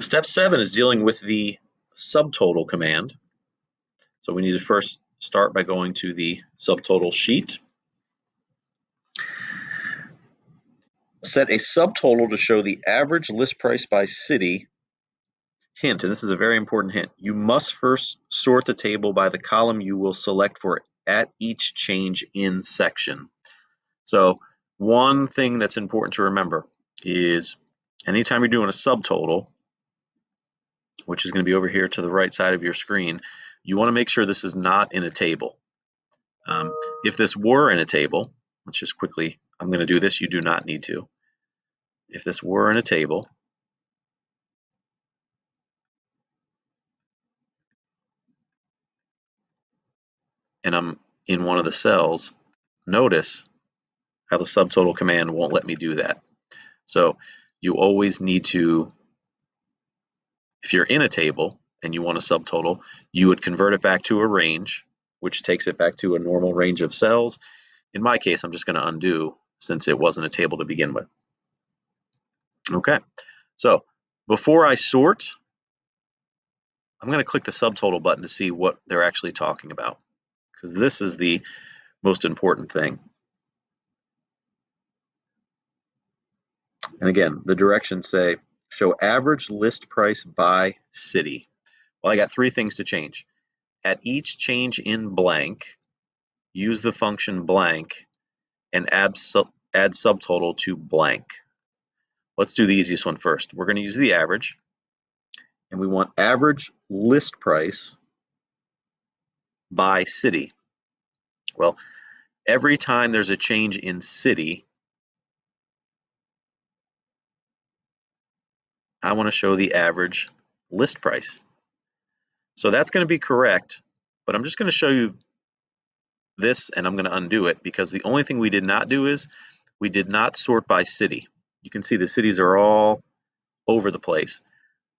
Step 7 is dealing with the subtotal command. So we need to first start by going to the subtotal sheet. Set a subtotal to show the average list price by city. Hint, and this is a very important hint, you must first sort the table by the column you will select for at each change in section. So one thing that's important to remember is anytime you're doing a subtotal, which is going to be over here to the right side of your screen, you want to make sure this is not in a table. If this were in a table, let's just quickly, I'm going to do this, you do not need to. If this were in a table, and I'm in one of the cells, notice how the subtotal command won't let me do that. So you always need to, if you're in a table and you want a subtotal, you would convert it back to a range, which takes it back to a normal range of cells. In my case, I'm just going to undo since it wasn't a table to begin with. Okay, so before I sort, I'm going to click the subtotal button to see what they're actually talking about, because this is the most important thing. And again, the directions say, show average list price by city. Well, I got three things to change. At each change in blank, use the function blank and add subtotal to blank. Let's do the easiest one first. We're going to use the average, and we want average list price by city. Well, every time there's a change in city, I want to show the average list price. So that's going to be correct, but I'm just going to show you this and I'm going to undo it because the only thing we did not do is we did not sort by city. You can see the cities are all over the place.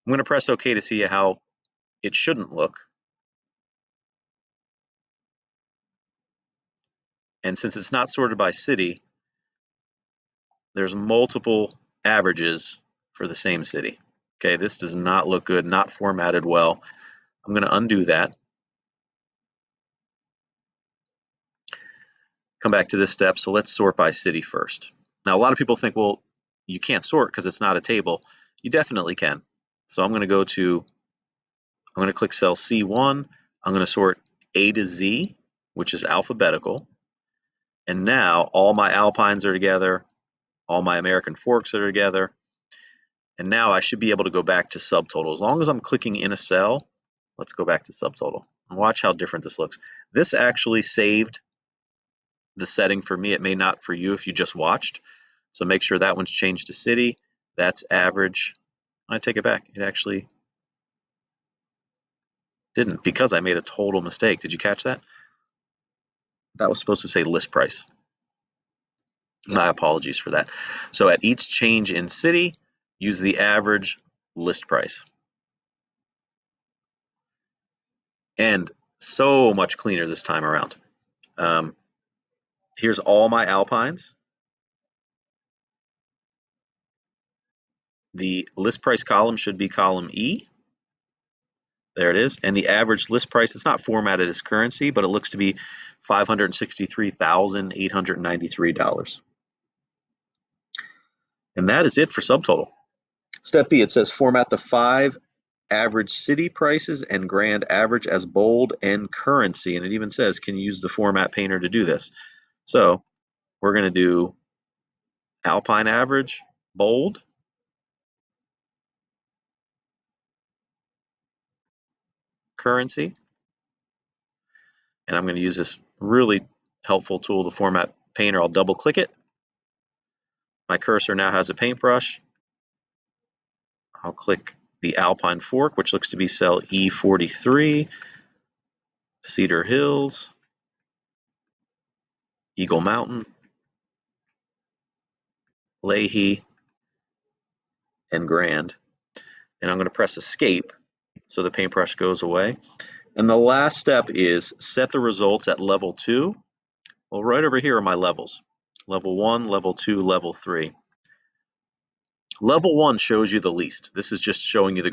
I'm going to press OK to see how it shouldn't look. And since it's not sorted by city, there's multiple averages for the same city. Okay, this does not look good, not formatted well. I'm going to undo that. Come back to this step. So let's sort by city first. Now, a lot of people think, well, you can't sort because it's not a table. You definitely can. So I'm going to click cell C1. I'm going to sort A to Z, which is alphabetical. And now all my alpines are together. All my American forks are together. And now I should be able to go back to subtotal. As long as I'm clicking in a cell, let's go back to subtotal. And watch how different this looks. This actually saved the setting for me. It may not for you if you just watched. So make sure that one's changed to city. That's average. I take it back. It actually didn't because I made a total mistake. Did you catch that? That was supposed to say list price. My apologies for that. So at each change in city, use the average list price. And so much cleaner this time around. Here's all my alpines. The list price column should be column E. There it is. And the average list price, it's not formatted as currency, but it looks to be $563,893. And that is it for subtotal. Step B, it says format the 5 average city prices and grand average as bold and currency. And it even says, can you use the format painter to do this? So we're going to do Alpine average, bold, currency. And I'm going to use this really helpful tool, the format painter. I'll double click it. My cursor now has a paintbrush. I'll click the Alpine fork, which looks to be cell E43, Cedar Hills, Eagle Mountain, Leahy, and Grand. And I'm going to press escape so the paintbrush goes away. And the last step is set the results at level 2. Well, right over here are my levels. Level 1, level 2, level 3. Level 1 shows you the least. This is just showing you the